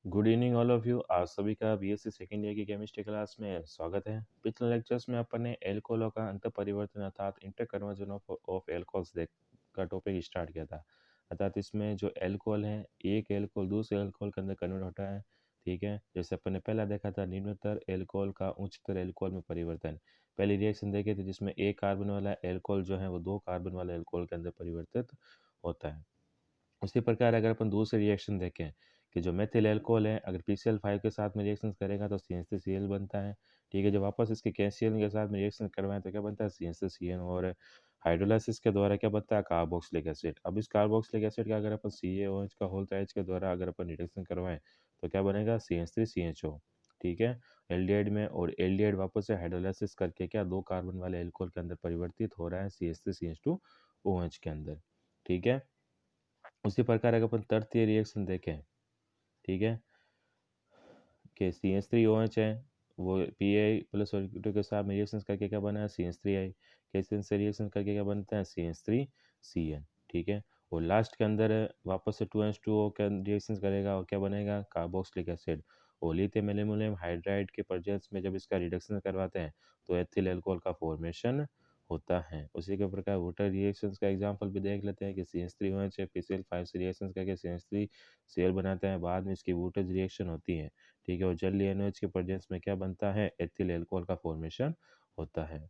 Good evening all of you. आप सभी का बीएससी सेकेंड ईयर की केमिस्ट्री क्लास में स्वागत है। पिछले लेक्चर्स में अपन ने एल्कोहलों का अंतर परिवर्तन अर्थात इंटर कन्वर्जन ऑफ एल्कोहल्स देख का टॉपिक स्टार्ट किया था। अर्थात इसमें जो एल्कोहल है, एक एल्कोहल दूसरे एल्कोहल के अंदर कन्वर्ट होता है। ठीक है, जैसे अपन ने पहला देखा था निम्नतर एल्कोहल का उच्चतर एल्कोहल में परिवर्तन। पहली रिएक्शन देखी थी जिसमें एक कार्बन वाला एल्कोहल जो है वो दो कार्बन वाले एल्कोहल के अंदर परिवर्तित होता है। उसी प्रकार अगर अपन दूसरी रिएक्शन देखें कि जो मेथिल अल्कोहल है, अगर PCl5 के साथ में रिएक्शन करेगा तो CH3Cl बनता है। ठीक है, जब वापस इसके कैल्शियम के साथ में रिएक्शन करवाएं तो क्या बनता है, CH3CN। और हाइड्रोलाइसिस के द्वारा क्या बनता है, कार्बोक्सिलिक एसिड। अब इस कार्बोक्सिलिक एसिड का अगर अपन CaOH का होल ट्राइच के द्वारा अगर अपन रिडक्शन करवाएं तो क्या बनेगा, CH3CHO। ठीक है, एल्डिहाइड में, और एल्डिहाइड वापस से हाइड्रोलाइसिस करके क्या दो कार्बन वाले एल्कोहल के अंदर परिवर्तित हो रहा है CH3CH2OH के अंदर। ठीक है, उसी प्रकार अगर अपन तृतीय रिएक्शन देखें, ठीक है, कि CH3OH है, वो Pi प्लस और Q2 के साथ में रिएक्शन करके क्या बना है, CH3I। कैसे से रिएक्शन करके क्या बनता है, CH3CN। ठीक है, और लास्ट के अंदर वापस से 2H2O का रिएक्शन करेगा और क्या बनेगा, कार्बोक्सिलिक एसिड। और लिथियम एल्यूमिनियम हाइड्राइड के प्रेजेंस में जब इसका रिडक्शन करवाते हैं तो एथिल अल्कोहल का फॉर्मेशन होता है। उसी के प्रकार वाटर रिएक्शंस का एग्जांपल भी देख लेते हैं कि CH3OH है, PCl5 से रिएक्शंस करके CH3Cl बनाते हैं, बाद में इसकी वाटर रिएक्शन होती है। ठीक है, और जलीय NaOH के प्रेजेंस में क्या बनता है, एथिल अल्कोहल का फॉर्मेशन होता है।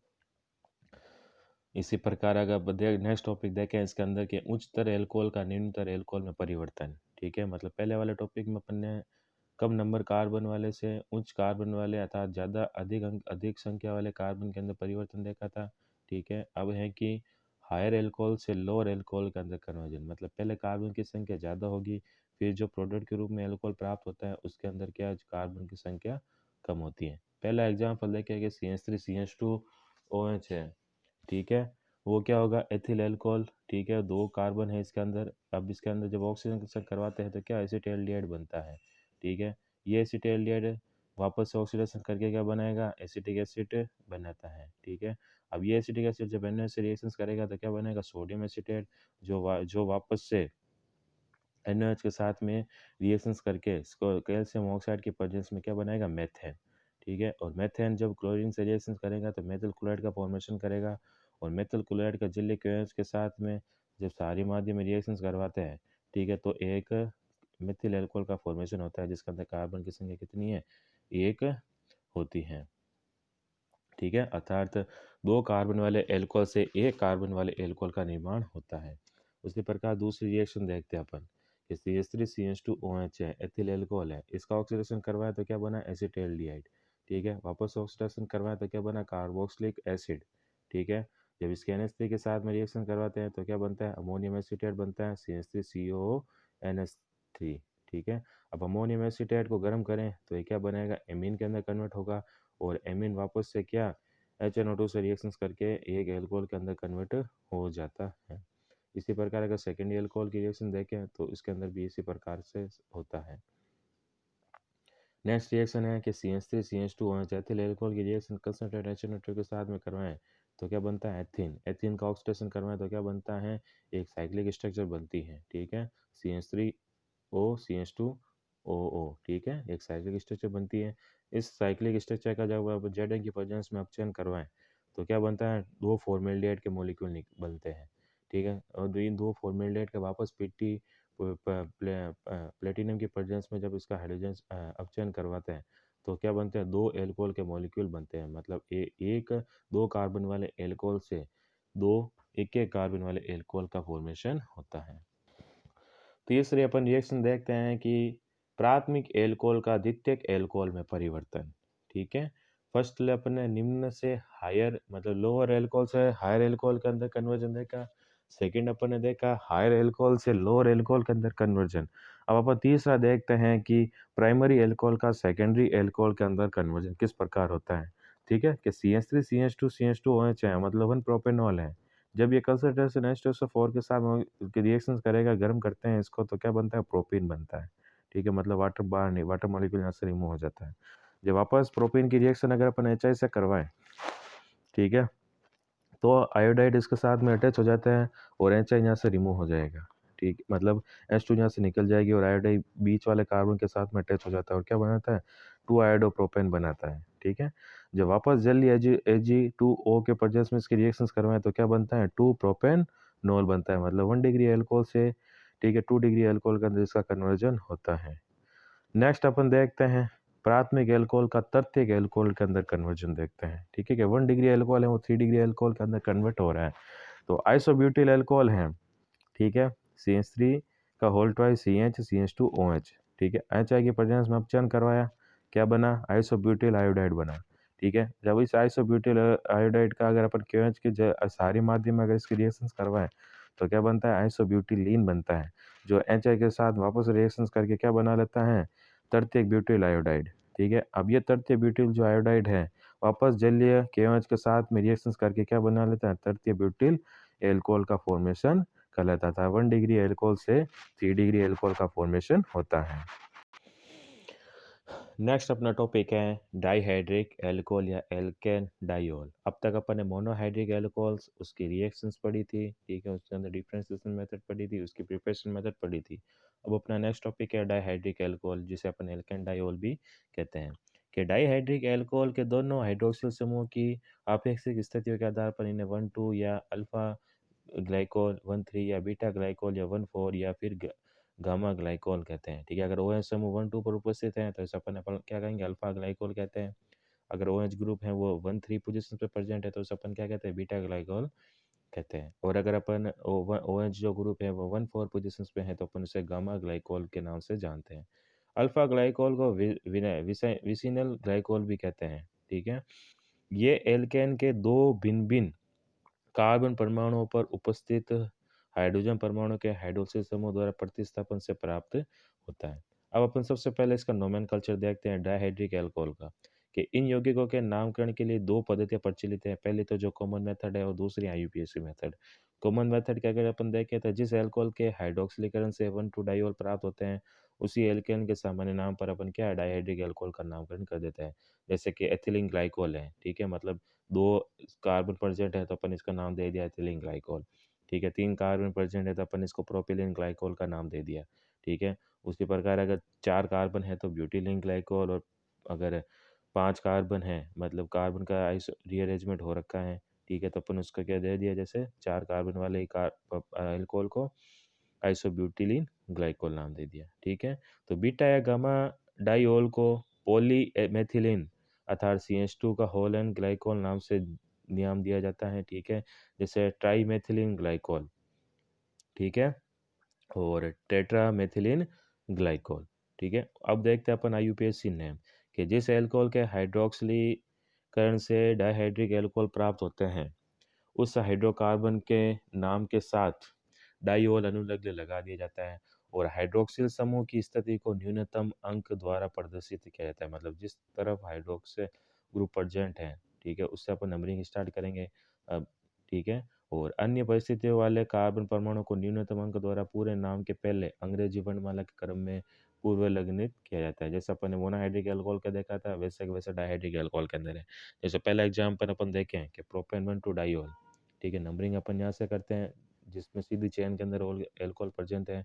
इसी प्रकार अगर नेक्स्ट टॉपिक देखें इसके अंदर के उच्चतर एल्कोहल का निम्नतर एल्कोहल में परिवर्तन। ठीक है, मतलब पहले वाले टॉपिक में अपन ने कम नंबर कार्बन वाले से उच्च कार्बन वाले अर्थात ज़्यादा अधिक संख्या वाले कार्बन के अंदर परिवर्तन देखा था। ठीक है, अब है कि हायर एल्कोहल से लोअर एल्कोहल के अंदर कन्वर्जन। मतलब पहले कार्बन की संख्या ज़्यादा होगी, फिर जो प्रोडक्ट के रूप में एल्कोहल प्राप्त होता है उसके अंदर क्या कार्बन की संख्या कम होती है। पहला एग्जाम्पल देखें कि CH3CH2OH है। ठीक है, वो क्या होगा, एथिल अल्कोहल। ठीक है, दो कार्बन है इसके अंदर। अब इसके अंदर जब ऑक्सीजन करवाते हैं तो क्या एसिटाल्डिहाइड बनता है। ठीक है, ये एसिटाल्डिहाइड वापस से ऑक्सीडेशन करके क्या बनाएगा, एसिटिक एसिड बनाता है। ठीक है, अब ये एसिटिक एसिड जब NaOH से रिएक्शंस करेगा तो क्या बनेगा, सोडियम एसिटेट, जो वापस से NaOH के साथ में रिएक्शंस करके इसको कैल्शियम ऑक्साइड के प्रेजेंस में क्या बनाएगा, मेथेन। ठीक है, और मेथेन जब क्लोरीन से रिएक्शन करेगा तो मेथिल क्लोराइड का फॉर्मेशन करेगा, और मेथिल क्लोराइड का जलीय KOH के साथ में जब सारी माध्यम में रिएक्शंस करवाते हैं, ठीक है, तो एक मिथिल अल्कोहल का फॉर्मेशन होता है जिसके अंदर कार्बन की संख्या कितनी है, एक होती है। ठीक है, अर्थात दो कार्बन वाले एल्कोहल से एक कार्बन वाले एल्कोहल का निर्माण होता है। उसी प्रकार दूसरी रिएक्शन देखते हैं अपन कि CH3CH2OH है, एथिल अल्कोहल है, इसका ऑक्सीडेशन करवाया तो क्या बना, एसिटाल्डिहाइड। ठीक है, वापस ऑक्सीडेशन करवाया तो क्या बना, कार्बोक्सिलिक एसिड। ठीक है, जब इसके NH3 के साथ में रिएक्शन करवाते हैं तो क्या बनता है, अमोनियम एसीटेट बनता है, CH3CONH3। ठीक है, अब अमोनियम एसीटेट को गर्म करें तो ये क्या बनेगा, एमीन के अंदर कन्वर्ट होगा, और एमीन वापस से क्या HNO2 से रिएक्शंस करके एक एल्कोहल के अंदर कन्वर्ट हो जाता है। इसी प्रकार अगर सेकेंडरी एल्कोहल की रिएक्शन देखें तो इसके अंदर भी इसी प्रकार से होता है। नेक्स्ट रिएक्शन है कि CH3CH2OH एथिल एल्कोहल की रिएक्शन कंसंट्रेट HNO2 के साथ में करवाएं तो क्या बनता है, एथीन। एथीन का ऑक्सीडेशन करवाएं तो क्या बनता है, एक साइक्लिक स्ट्रक्चर बनती है। ठीक है, CH3OCH2OO। ठीक है, एक साइक्लिक स्ट्रक्चर बनती है। इस साइक्लिक स्ट्रक्चर का जब आप Zn की प्रेजेंस में अपचयन करवाएं तो क्या बनता है, दो फॉर्मेल्डिहाइड के मॉलिक्यूल बनते हैं। ठीक है, और इन दो फॉर्मेल्डिहाइड का वापस पीटी प्लेटिनम की प्रेजेंस में जब इसका हाइड्रोजन अपचयन करवाते हैं तो क्या बनते हैं, दो एल्कोहल के मॉलिक्यूल बनते हैं। मतलब एक दो कार्बन वाले एल्कोहल से दो एक एक कार्बन वाले एल्कोहल का फॉर्मेशन होता है। तीसरे अपन रिएक्शन देखते हैं कि प्राथमिक एल्कोहल का द्वितीयक एल्कोहल में परिवर्तन। ठीक है, फर्स्ट अपन ने निम्न से हायर मतलब लोअर एल्कोहल से हायर एल्कोहल के अंदर कन्वर्जन देखा। सेकंड अपन ने देखा हायर एल्कोहल से लोअर एल्कोहल के अंदर कन्वर्जन। अब अपन तीसरा देखते हैं कि प्राइमरी एल्कोहल का सेकेंडरी एल्कोहल के अंदर कन्वर्जन किस प्रकार होता है। ठीक है, कि CH3CH2OH है, मतलब 1 प्रोपेनॉल है। जब ये कंसंट्रेशन H2SO4 के साथ रिएक्शन करेगा, गर्म करते हैं इसको तो क्या बनता है, प्रोपीन बनता है। ठीक है, मतलब वाटर बाहर नहीं, वाटर मॉलिक्यूल यहाँ से रिमूव हो जाता है। जब वापस प्रोपीन की रिएक्शन अगर अपन HI से करवाएं, ठीक है, तो आयोडाइड इसके साथ में अटैच हो जाता है और HI यहाँ से रिमूव हो जाएगा। ठीक, मतलब H2 यहाँ से निकल जाएगी और आयोडाइड बीच वाले कार्बन के साथ में अटैच हो जाता है और क्या बनाता है, 2 आयोडोप्रोपेन बनाता है। ठीक है, जब वापस जल्दी Ag2O के प्रेजेंस में इसकी रिएक्शंस करवाएं तो क्या बनता है, 2 प्रोपेनॉल बनता है। मतलब 1 डिग्री अल्कोहल से, ठीक है, 2 डिग्री अल्कोहल के अंदर इसका कन्वर्जन होता है। नेक्स्ट अपन देखते हैं प्राथमिक अल्कोहल का तृतीयक अल्कोहल के अंदर कन्वर्जन देखते हैं। ठीक है, कि 1 डिग्री अल्कोहल है वो 3 डिग्री अल्कोहल के अंदर कन्वर्ट हो रहा है। तो आइसोब्यूटिल अल्कोहल है, ठीक है, CH3 का होल ट्वाइस CH2OH, ठीक है, HI की प्रेजेंस में अपचयन करवाया, क्या बना, आइसोब्यूटिल आयोडाइड बना। ठीक है, जब इस आइसोब्यूटिल आयोडाइड का अगर अपन KOH के सारी माध्यम में अगर इसकी रिएक्शंस करवाएं तो क्या बनता है, आइसोब्यूटिलीन बनता है, जो HI के साथ वापस रिएक्शंस करके क्या बना लेता है, तृतीयक ब्यूटिल आयोडाइड। ठीक है, अब ये तृतीय ब्यूटिल जो आयोडाइड है वापस जलीय KOH के साथ में रिएक्शंस करके क्या बना लेता है, तृतीय ब्यूटिल एल्कोहल का फॉर्मेशन कर लेता था। 1 डिग्री एल्कोहल से 3 डिग्री एल्कोहल का फॉर्मेशन होता है। नेक्स्ट अपना टॉपिक है डाइहाइड्रिक एल्कोहल या एल्केन डाइऑल। अब तक अपन ने मोनोहाइड्रिक एल्कोहल्स, उसकी रिएक्शंस पढ़ी थी, ठीक है, उसके अंदर डिफरेंशिएशन मेथड पढ़ी थी, उसकी प्रिपरेशन मेथड पढ़ी थी। अब अपना नेक्स्ट टॉपिक है डाइहाइड्रिक एल्कोहल, जिसे अपन एल्केन डाइऑल भी कहते हैं। कि डाइहाइड्रिक एल्कोहल के दोनों हाइड्रोक्सिल समूह की आपेक्षिक स्थितियों के आधार पर इन्हें 1,2 या अल्फा ग्लाइकोल 1,3 या बीटा ग्लाइकोल या 1,4 या फिर गामा ग्लाइकोल कहते हैं। ठीक है, अगर OH समूह 1,2 पर उपस्थित हैं तो इसे अपन क्या कहेंगे, अल्फा ग्लाइकोल कहते हैं। अगर OH ग्रुप है वो 1,3 पोजीशन पे प्रेजेंट है तो उसे अपन क्या कहते हैं, बीटा ग्लाइकोल कहते हैं। और अगर अपन OH जो ग्रुप है वो 1,4 पोजीशन पे है तो अपन उसे गामा ग्लाइकोल के नाम से जानते हैं। अल्फा ग्लाइकोल को विसिनल ग्लाइकोल भी कहते हैं। ठीक है, ये एल्केन के दो भिन्न भिन्न कार्बन परमाणुओं पर उपस्थित हाइड्रोजन परमाणु के हाइड्रोक्सिल समूह द्वारा प्रतिस्थापन से प्राप्त होता है। अब अपन सबसे पहले इसका नोमेनकल्चर देखते हैं डाइहाइड्रिक एल्कोहल का, कि इन यौगिकों के नामकरण के लिए दो पद्धतियां प्रचलित हैं। पहली तो जो कॉमन मेथड है और दूसरी IUPAC मेथड। कॉमन मेथड के अगर अपन देखें तो जिस एल्कोहल के हाइड्रोक्सिलीकरण से 1,2 डाइऑल प्राप्त होते हैं उसी एल्केन के सामान्य नाम पर अपन क्या डाइहाइड्रिक एल्कोहल का नामकरण कर देते हैं। जैसे कि एथिलीन ग्लाइकोल है, ठीक है, मतलब 2 कार्बन प्रेजेंट है तो अपन इसका नाम दे दिया एथिलीन ग्लाइकोल। ठीक है, 3 कार्बन प्रेजेंट है तो अपन इसको प्रोपिलीन ग्लाइकोल का नाम दे दिया। ठीक है, उसी प्रकार अगर 4 कार्बन है तो ब्यूटिलीन ग्लाइकोल, और अगर 5 कार्बन है मतलब कार्बन का आइसो रीअरेंजमेंट हो रखा है, ठीक है, तो अपन उसका क्या दे दिया, जैसे 4 कार्बन वाले ही अल्कोहल को आइसोब्यूटिलीन ग्लाइकोल नाम दे दिया। ठीक है, तो बीटा या गामा डाइऑल को पॉली मेथिलीन अर्थात CH2 का होल एंड ग्लाइकोल नाम से नाम दिया जाता है। ठीक है, जैसे ट्राईमेथिलीन ग्लाइकोल, ठीक है, और टेट्रामेथिलीन ग्लाइकोल। ठीक है, अब देखते हैं अपन IUPAC नेम, कि जिस एल्कोहल के हाइड्रोक्सिलीकरण से डाइहाइड्रिक एल्कोहल प्राप्त होते हैं उस हाइड्रोकार्बन के नाम के साथ डाइऑल अनुलग्न लगा दिया जाता है और हाइड्रोक्सिल समूह की स्थिति को न्यूनतम अंक द्वारा प्रदर्शित किया जाता है। मतलब जिस तरफ हाइड्रोक्सिल ग्रुप प्रेजेंट है, ठीक है, उससे अपन नंबरिंग स्टार्ट करेंगे अब। ठीक है, और अन्य परिस्थितियों वाले कार्बन परमाणु को न्यूनतम अंक द्वारा पूरे नाम के पहले अंग्रेजी वर्णमाला के क्रम में पूर्व लग्नित किया जाता है। जैसे अपन ने मोनोहाइड्रिक एल्कोहल का देखा था वैसे के वैसे डाइहाइड्रिक एल्कोहल के अंदर है। जैसे पहला एग्जाम्पल अपन देखें कि प्रोपेन 1,2 डाइऑल। ठीक है, नंबरिंग अपन यहाँ से करते हैं जिसमें सीधी चेन के अंदर एल्कोहल प्रेजेंट है।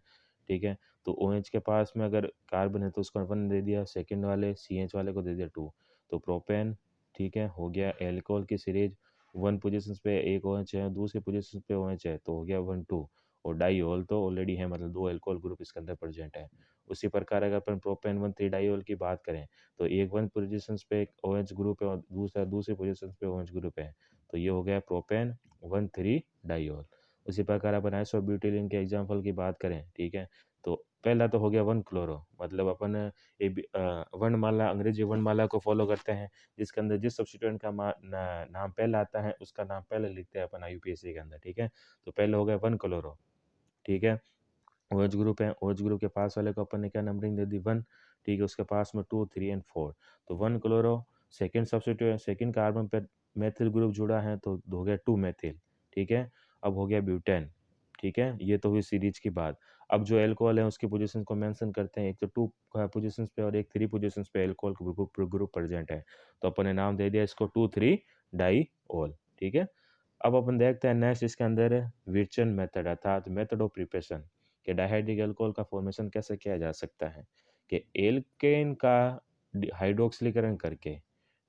ठीक है, तो OH के पास में अगर कार्बन है तो उसको 1 दे दिया, सेकंड वाले CH वाले को दे दिया 2, तो प्रोपेन, ठीक है, हो गया एल्कोहल की सीरीज। 1 पोजीशन पे एक OH है, दूसरी पोजीशन पे OH है तो हो गया 1,2, और डाइऑल तो ऑलरेडी है, मतलब 2 एल्कोहल ग्रुप इसके अंदर प्रेजेंट है। उसी प्रकार अगर अपन प्रोपेन 1,3 डाइऑल की बात करें तो एक 1 पोजीशन पे एक OH ग्रुप है और दूसरी पोजीशन पे OH ग्रुप है, तो ये हो गया प्रोपेन 1,3 डाइऑल। उसी प्रकार अपन आइसोब्यूटिलीन के एग्जाम्पल की बात करें, ठीक है, तो पहला तो हो गया 1 क्लोरो, मतलब अपन वर्णमाला, अंग्रेजी वर्णमाला को फॉलो करते हैं जिसके अंदर जिस सब्स्टिट्यूएंट का नाम पहला आता है उसका नाम पहले लिखते हैं अपन IUPAC के अंदर। ठीक है, तो पहले हो गया 1 क्लोरो। ठीक है, OH ग्रुप है, OH ग्रुप के पास वाले को अपन ने क्या नंबरिंग दे दी 1। ठीक है, उसके पास में 2, 3 एंड 4, तो 1 chloro. Second substituent, second carbon पर मेथिल ग्रुप जुड़ा है तो हो गया 2 मेथिल। ठीक है, अब हो गया ब्यूटेन। ठीक है, ये तो हुई सीरीज की बात। अब जो एल्कोहल है उसकी पोजीशन को मेंशन करते हैं, एक तो 2 पोजीशंस पे और एक 3 पोजीशंस पे एल्कोहल ग्रुप प्रेजेंट है, तो अपन ने नाम दे दिया इसको 2,3 डाइऑल। ठीक है, अब अपन देखते हैं नेक्स्ट इसके अंदर विर्चन मेथड अर्थात मेथड ऑफ प्रिपरेशन, कि डायहाइड्रिक अल्कोहल का फॉर्मेशन कैसे किया जा सकता है, कि एल्केन का हाइड्रोक्सिलीकरण करके,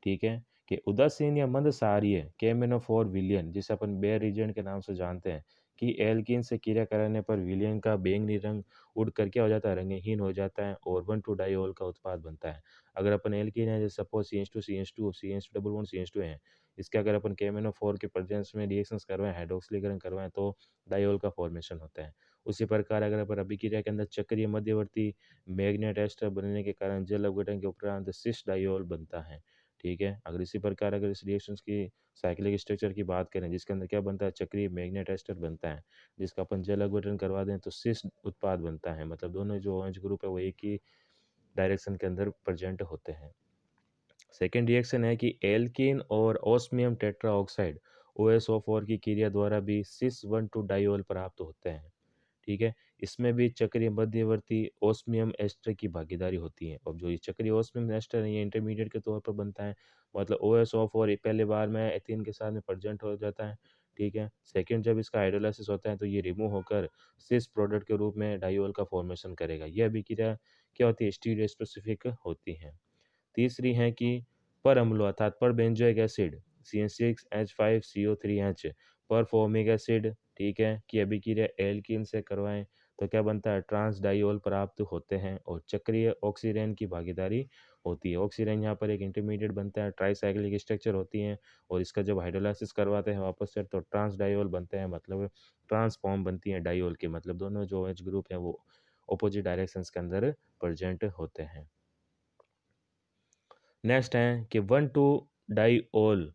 ठीक है, कि उदासीन या मंद क्षारीय KMnO4 विलयन, जिसे अपन बेयर रिएजेंट के नाम से जानते हैं, कि एल्कीन से क्रिया कराने पर विलयन का बैंगनी रंग उड़ कर क्या हो जाता है, रंगहीन हो जाता है और 1,2-डाइओल का उत्पाद बनता है। अगर अपन एल्कीन है, जैसे suppose CH2 CH2 CH2 double bond CH2 है, इसके अगर अपन KMnO4 के प्रेजेंस में रिएक्शंस करवाएं, हाइड्रोक्सिलीकरण करवाएं, तो डाइओल का फॉर्मेशन होता है। उसी प्रकार अगर अपन अभिक्रिया के अंदर चक्रीय मध्यवर्ती मैग्नेट एस्टर बनने के कारण जल अवघटन के उपरांत सिस डाइओल बनता है, ठीक है। अगर इसी प्रकार अगर इस रिएक्शंस की साइक्लिक स्ट्रक्चर की बात करें, जिसके अंदर क्या बनता है, चक्रीय मैग्नेट एस्टर बनता है, जिसका अपन जल अवघटन करवा दें तो सिस उत्पाद बनता है। मतलब दोनों जो OH ग्रुप है वो एक ही डायरेक्शन के अंदर प्रेजेंट होते हैं। सेकेंड रिएक्शन है कि एल्कीन और ऑस्मियम टेट्राऑक्साइड OSO4 की क्रिया द्वारा भी सिस 1,2 डाइओल प्राप्त होते हैं, ठीक है। इसमें भी चक्रीय मध्यवर्ती ओस्मियम एस्टर की भागीदारी होती है। अब जो ये चक्रीय ओस्मियम एस्टर है, ये इंटरमीडिएट के तौर पर बनता है, मतलब OSO4 पहले बार में एथीन के साथ में प्रेजेंट हो जाता है, ठीक है। सेकंड जब इसका हाइड्रोलाइसिस होता है तो ये रिमूव होकर सिस प्रोडक्ट के रूप में डाइओल का फॉर्मेशन करेगा। यह अभिक्रिया क्या होती है, स्टीरियो स्पेसिफिक होती है। तीसरी है कि पर अम्लों अर्थात पर बेंजोइक एसिड CN6H5CO3H पर फॉर्मिक एसिड, ठीक है, की अभिक्रिया एल्कीन से करवाएं तो क्या बनता है, ट्रांस डाइओल प्राप्त होते हैं और चक्रीय ऑक्सीरेन की भागीदारी होती है। ऑक्सीरेन यहाँ पर एक इंटरमीडिएट बनता है, ट्राईसाइक्लिक स्ट्रक्चर होती है और इसका जब हाइड्रोलाइसिस करवाते हैं वापस से तो ट्रांस डाइओल बनते हैं, मतलब ट्रांस फॉर्म बनती है डाइओल की, मतलब दोनों जो OH ग्रुप हैं वो अपोजिट डायरेक्शंस के अंदर प्रेजेंट होते हैं। नेक्स्ट है कि 1,2 डाइओल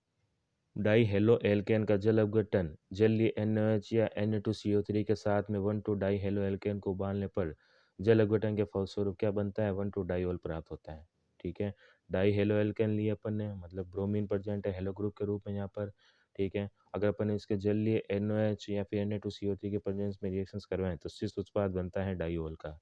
डाई हेलो एल्केन का जल अवघटन जलीय NaOH या Na2CO3 के साथ में 1,2 डाई हेलो एल्केन को उबालने पर जल अवघटन के फलस्वरूप क्या बनता है, 1,2 डाइओल प्राप्त होता है, ठीक है। डाई हेलो एल्केन लिए अपन ने, मतलब ब्रोमीन प्रेजेंट है हेलो ग्रुप के रूप में यहाँ पर, ठीक है। अगर अपन इसके जलीय NaOH या फिर Na2CO3 के प्रेजेंस में रिएक्शंस करवाएं तो सिस उत्पाद बनता है डाइओल का।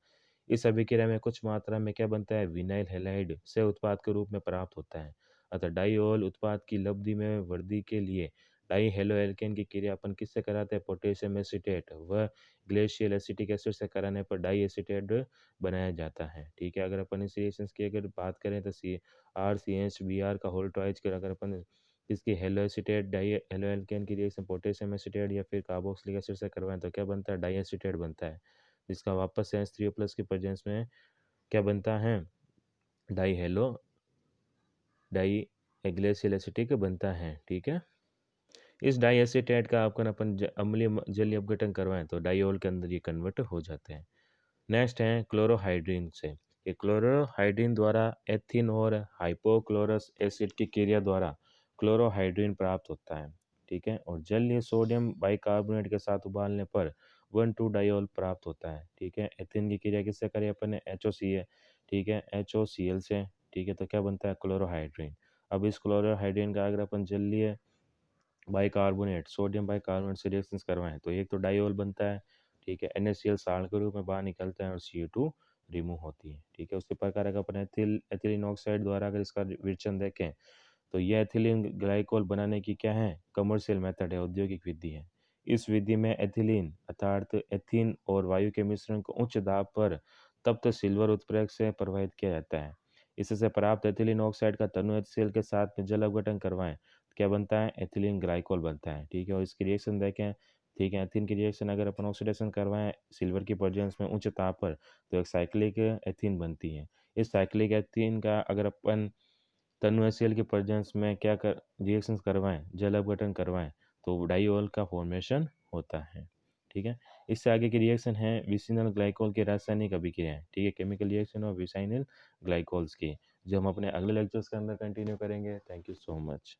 इस अभिक्रिया में कुछ मात्रा में क्या बनता है, विनाइल हैलाइड से उत्पाद के रूप में प्राप्त होता है। अतः डाइओल उत्पाद की लब्धि में वृद्धि के लिए डाई हेलो एल्केन की क्रिया अपन किससे कराते हैं, पोटेशियम एसीटेट व ग्लेशियल एसिटिक एसिड से कराने पर डाई एसीटेट बनाया जाता है, ठीक है। अगर अपन इस रिएक्शंस की अगर बात करें तो RCH Br का होल ट्वाइज कर अगर अपन इसकी hello acetate die halo alkane की रिएक्शन पोटेशियम एसीटेट या फिर कार्बोक्सिलिक एसिड से करवाएं तो क्या बनता है, डाई एसीटेट बनता है, जिसका वापस से H3O+ के प्रेजेंस में क्या बनता है, di halo di glacial acetic बनता है, ठीक है। इस डाई एसीटेट का आपको अपन अम्लीय जलीय अपघटन करवाएं तो डाइओल के अंदर ये कन्वर्ट हो जाते हैं। नेक्स्ट है क्लोरोहाइड्रीन से, ये क्लोरोहाइड्रीन द्वारा एथिन और हाइपोक्लोरस एसिड की क्रिया द्वारा क्लोरोहाइड्रीन प्राप्त होता है, ठीक है। और जलीय सोडियम बाइकार्बोनेट के साथ उबालने पर 1,2 डाइओल प्राप्त होता है, ठीक है। एथिन की क्रिया किससे करें अपन ने, HOCl, ठीक है, HOCl से, ठीक है। तो क्या बनता है, क्लोरोहाइड्रीन। अब इस क्लोरोहाइड्रीन का अगर अपन जलीय बाइकार्बोनेट सोडियम बाइकार्बोनेट से रिएक्शंस करवाएं तो एक तो डाइओल बनता है, ठीक है, NaCl साल्ट के रूप में बाहर निकलता है और CO2 रिमूव होती है, ठीक है। उसी प्रकार अगर अपन एथिलीन ऑक्साइड द्वारा अगर इसका विरचन देखें तो यह एथिलीन ग्लाइकोल बनाने की क्या है, कमर्शियल मेथड है, औद्योगिक विधि है। इस विधि में एथिलीन अर्थात एथीन और वायु के मिश्रण को उच्च दाब पर तप्त सिल्वर उत्प्रेरक से प्रवाहित किया जाता है। इससे प्राप्त एथिलीन ऑक्साइड का तनु HCl के साथ में जल अवघटन करवाएं, क्या बनता है, एथिलीन ग्लाइकोल बनता है, ठीक है। और इसकी रिएक्शन देखें, ठीक है, एथीन की रिएक्शन अगर अपन ऑक्सीडेशन करवाएं सिल्वर की प्रेजेंस में उच्च ताप पर तो एक साइक्लिक एथीन बनती है। इस साइक्लिक एथीन का अगर अपन तनु HCl की प्रेजेंस में क्या कर रिएक्शंस करवाएं, जल अपघटन करवाएं तो डाइओल का फॉर्मेशन होता है, ठीक है। इससे आगे की रिएक्शन है विसिनल ग्लाइकोल की रासायनिक अभिक्रियाएं, ठीक है, केमिकल रिएक्शन और विसाइनल ग्लाइकोल्स की, जो हम अपने अगले लेक्चर्स के अंदर कंटिन्यू करेंगे। Thank you so much.